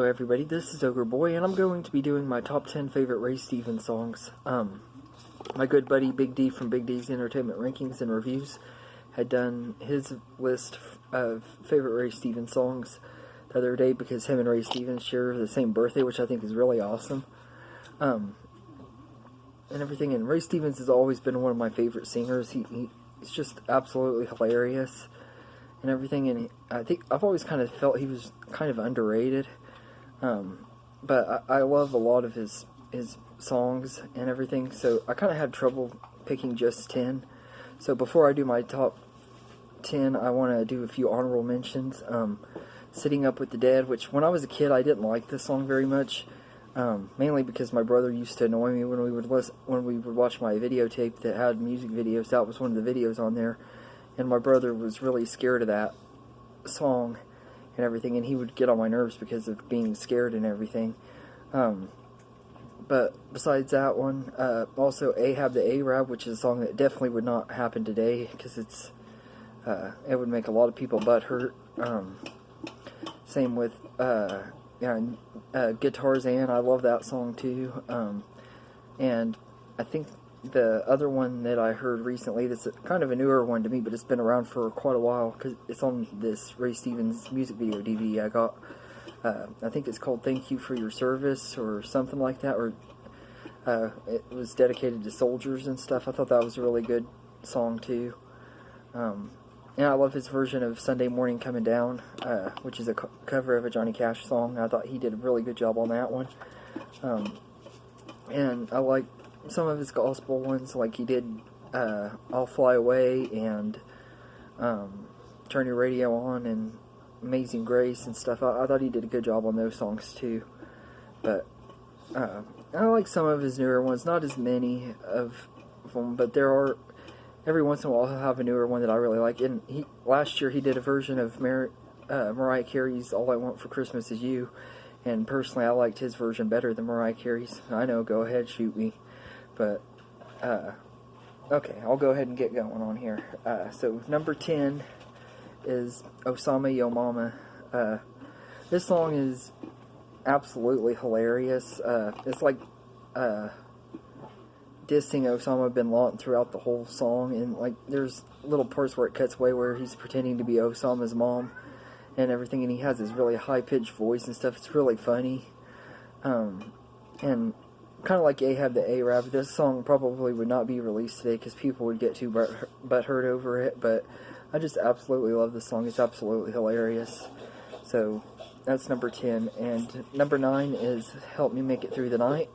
everybody, this is Ogre Boy, and I'm going to be doing my top 10 favorite Ray Stevens songs. My good buddy Big D from Big D's Entertainment Rankings and Reviews had done his list of favorite Ray Stevens songs the other day because him and Ray Stevens share the same birthday, which I think is really awesome. And everything, and Ray Stevens has always been one of my favorite singers. He's just absolutely hilarious and everything, and I think I've always kind of felt he was kind of underrated, but I love a lot of his songs and everything, so I kind of had trouble picking just 10. So before I do my top 10, I want to do a few honorable mentions. Sitting Up with the Dead, which when I was a kid I didn't like this song very much, mainly because my brother used to annoy me when we would watch my videotape that had music videos. That was one of the videos on there, and my brother was really scared of that song and everything, and he would get on my nerves because of being scared and everything. But besides that one, also Ahab the Arab, which is a song that definitely would not happen today because it would make a lot of people butthurt. Same with Guitarzan. I love that song too. And I think the other one that I heard recently, that's kind of a newer one to me, but it's been around for quite a while because it's on this Ray Stevens music video DVD I got. I think it's called Thank You for Your Service or something like that, or it was dedicated to soldiers and stuff. I thought that was a really good song too. And I love his version of Sunday Morning Coming Down, which is a cover of a Johnny Cash song. I thought he did a really good job on that one. And I like some of his gospel ones, like he did I'll Fly Away and Turn Your Radio On and Amazing Grace and stuff. I thought he did a good job on those songs too. But I like some of his newer ones, not as many of them, but there are, every once in a while he'll have a newer one that I really like. And last year he did a version of Mariah Carey's All I Want for Christmas Is You, and personally I liked his version better than Mariah Carey's. I know, go ahead, shoot me. But, okay, I'll go ahead and get going on here. So, number 10 is Osama Yo Mama. This song is absolutely hilarious. It's like dissing Osama bin Laden throughout the whole song, and like there's little parts where it cuts away where he's pretending to be Osama's mom and everything, and he has this really high-pitched voice and stuff. It's really funny. And kind of like Ahab the Arab, this song probably would not be released today because people would get too butthurt over it, but I just absolutely love this song. It's absolutely hilarious. So that's number 10. And number 9 is Help Me Make It Through the Night.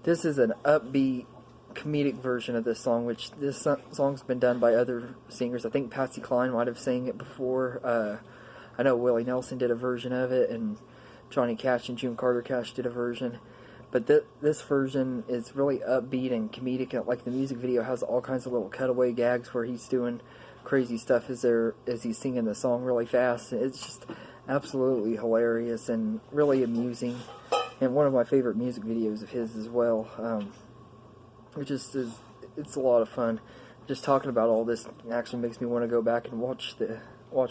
This is an upbeat comedic version of this song, which this song's been done by other singers. I think Patsy Cline might have sang it before. I know Willie Nelson did a version of it, and Johnny Cash and June Carter Cash did a version. But this version is really upbeat and comedic, and like the music video has all kinds of little cutaway gags where he's doing crazy stuff as he's singing the song really fast. It's just absolutely hilarious and really amusing, and one of my favorite music videos of his as well. It's a lot of fun. Just talking about all this actually makes me want to go back and watch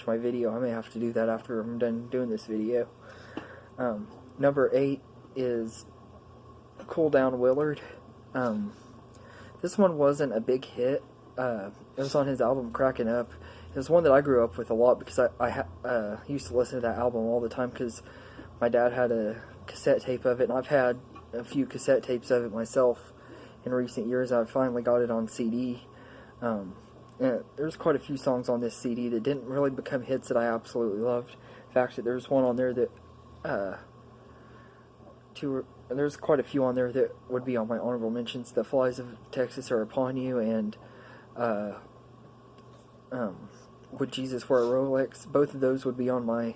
my video. I may have to do that after I'm done doing this video. Number 8 is Cool Down Willard. This one wasn't a big hit. It was on his album Crackin' Up. It was one that I grew up with a lot because I used to listen to that album all the time because my dad had a cassette tape of it, and I've had a few cassette tapes of it myself in recent years. I finally got it on CD. And there's quite a few songs on this CD that didn't really become hits that I absolutely loved. In fact, there's one on there that there's quite a few on there that would be on my honorable mentions. The Flies of Texas Are Upon You and Would Jesus Wear a Rolex. Both of those would be on my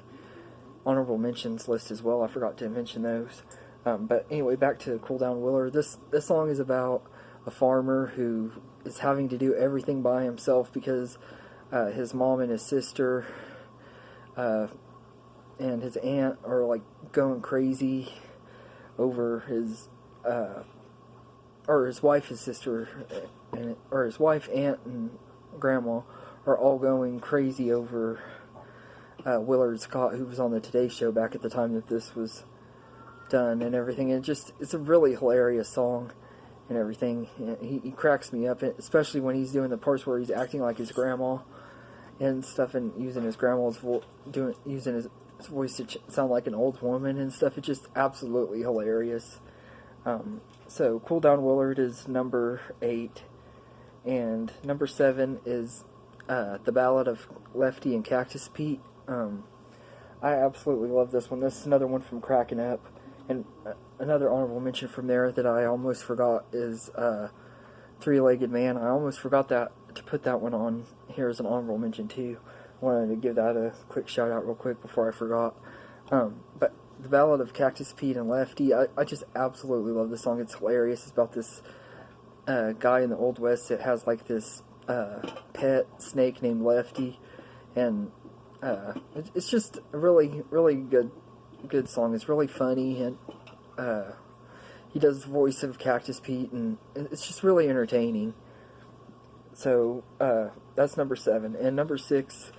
honorable mentions list as well. I forgot to mention those. But anyway, back to Cool Down Willard. This song is about a farmer who is having to do everything by himself because his mom and his sister and his aunt are like going crazy over his wife, his sister, his wife, aunt, and grandma are all going crazy over Willard Scott, who was on the Today Show back at the time that this was done and everything. And it's a really hilarious song and everything. He cracks me up, especially when he's doing the parts where he's acting like his grandma and stuff, and using his grandma's using his voice to sound like an old woman and stuff. It's just absolutely hilarious. So Cool Down Willard is number 8, and number 7 is The Ballad of Lefty and Cactus Pete. I absolutely love this one. This is another one from Cracking Up. And another honorable mention from there that I almost forgot is Three-Legged Man. I almost forgot to put that one on here as an honorable mention too. I wanted to give that a quick shout out real quick before I forgot. But The Ballad of Cactus Pete and Lefty, I just absolutely love this song. It's hilarious. It's about this guy in the Old West that has like this pet snake named Lefty, and it's just a really, really good song. It's really funny, and he does the voice of Cactus Pete, and it's just really entertaining. So that's number 7, and number 6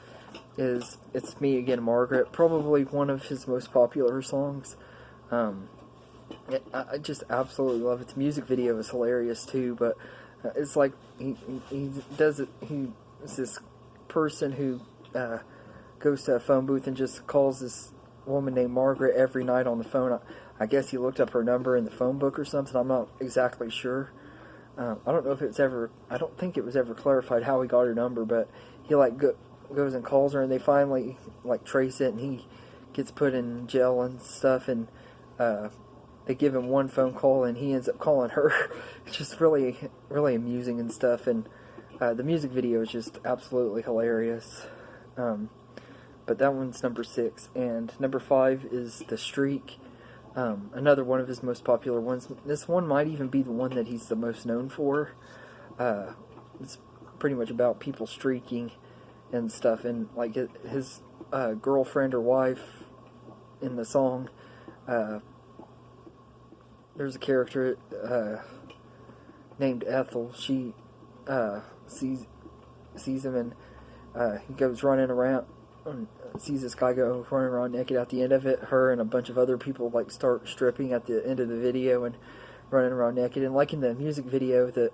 is It's Me Again, Margaret. Probably one of his most popular songs. I just absolutely love it. The music video is hilarious too, but it's like he does it. He's this person who goes to a phone booth and just calls this woman named Margaret every night on the phone. I guess he looked up her number in the phone book or something. I'm not exactly sure. I don't know if it's ever. I don't think it was ever clarified how he got her number, but he goes and calls her, and they finally trace it, and he gets put in jail and stuff, and they give him one phone call, and he ends up calling her. It's just really, really amusing and stuff, and the music video is just absolutely hilarious. But that one's number 6, and number 5 is The Streak. Another one of his most popular ones. This one might even be the one that he's the most known for. It's pretty much about people streaking and stuff, and like his girlfriend or wife in the song. There's a character named Ethel. She sees him, and he goes running around. Sees this guy go running around naked. At the end of it, her and a bunch of other people start stripping at the end of the video and running around naked. And like in the music video, the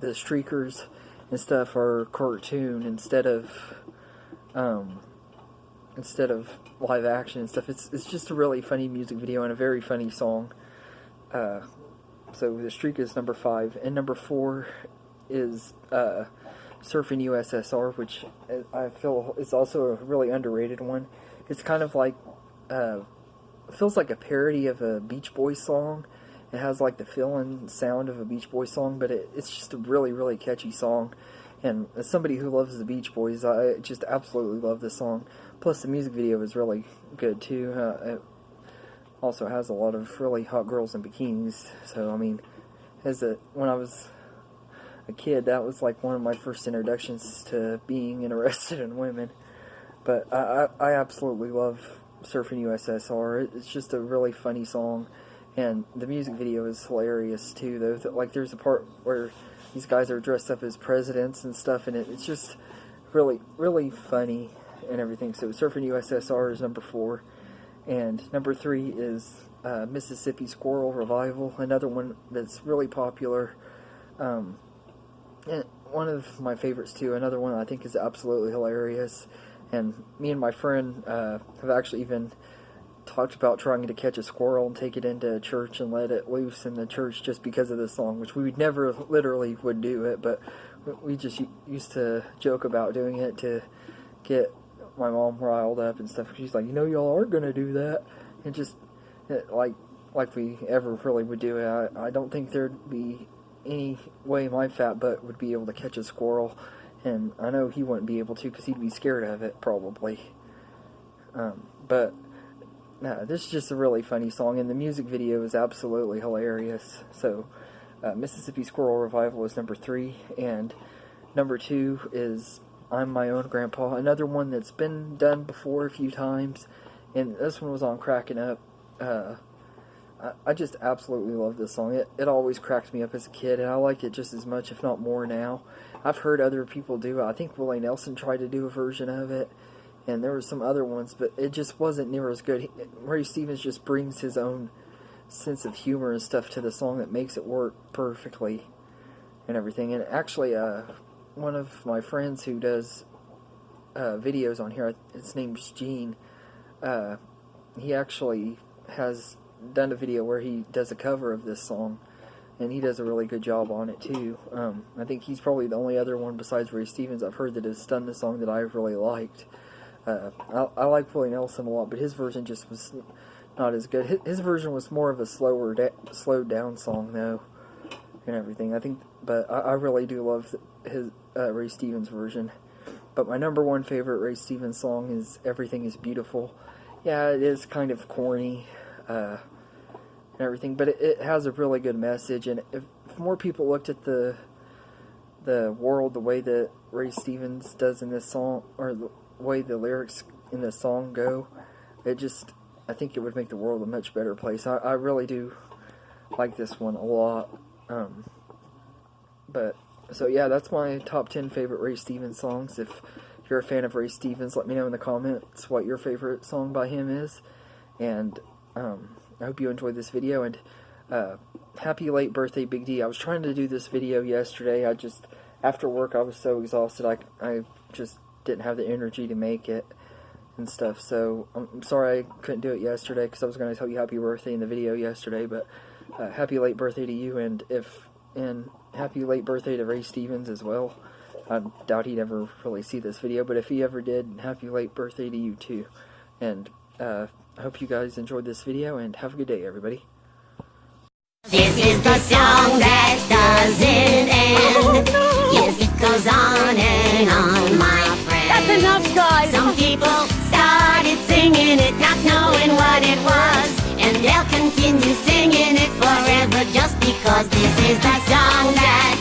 streakers and stuff are cartoon instead of live action and stuff. It's just a really funny music video and a very funny song. So The Streak is number 5, and number 4 is Surfing USSR, which I feel is also a really underrated one. It's kind of like, feels like a parody of a Beach Boys song. It has like the fill-in sound of a Beach Boys song, but it's just a really, really catchy song. And as somebody who loves the Beach Boys, I just absolutely love this song. Plus the music video is really good too. It also has a lot of really hot girls in bikinis. So I mean, when I was a kid, that was like one of my first introductions to being interested in women. But I absolutely love Surfing USSR. It's just a really funny song, and the music video is hilarious too. Though, like there's a part where these guys are dressed up as presidents and stuff, and it's just really, really funny and everything. So Surfing USSR is number 4, and number 3 is Mississippi Squirrel Revival, another one that's really popular. And one of my favorites too, another one I think is absolutely hilarious, and me and my friend have actually even talked about trying to catch a squirrel and take it into church and let it loose in the church just because of this song, which we would never literally would do it, but we just used to joke about doing it to get my mom riled up and stuff. She's like, y'all are gonna do that, and just like we ever really would do it. I don't think there'd be any way my fat butt would be able to catch a squirrel, and I know he wouldn't be able to because he'd be scared of it probably. But no, this is just a really funny song, and the music video is absolutely hilarious. So Mississippi Squirrel Revival is number 3, and number 2 is I'm My Own Grandpa, another one that's been done before a few times, and this one was on Cracking Up. I just absolutely love this song. It always cracked me up as a kid, and I like it just as much, if not more now. I've heard other people do it. I think Willie Nelson tried to do a version of it, and there were some other ones, but it just wasn't near as good. Ray Stevens just brings his own sense of humor and stuff to the song that makes it work perfectly and everything. And actually, one of my friends who does videos on here, his name's Gene, he actually has done a video where he does a cover of this song, and he does a really good job on it too. I think he's probably the only other one besides Ray Stevens I've heard that has done the song that I really liked. I like Willie Nelson a lot, but his version just was not as good. His version was more of a slowed down song though, and everything. I think, but I really do love his Ray Stevens version. But my number one favorite Ray Stevens song is "Everything Is Beautiful." Yeah, it is kind of corny and everything, but it has a really good message. And if more people looked at the world the way that Ray Stevens does in this song, or the way the lyrics in this song go, I think it would make the world a much better place. I really do like this one a lot. So yeah, that's my top 10 favorite Ray Stevens songs. If you're a fan of Ray Stevens, let me know in the comments what your favorite song by him is. And I hope you enjoyed this video, and happy late birthday, Big D. I was trying to do this video yesterday. After work I was so exhausted I just didn't have the energy to make it and stuff. So I'm sorry I couldn't do it yesterday, because I was going to tell you happy birthday in the video yesterday. But happy late birthday to you, and happy late birthday to Ray Stevens as well. I doubt he'd ever really see this video, but if he ever did, happy late birthday to you too. And I hope you guys enjoyed this video, and have a good day, everybody. This is the song that doesn't end. Yes, it goes on and on, my friend. That's enough, guys. Some people started singing it, not knowing what it was, and they'll continue singing it forever, just because this is the song that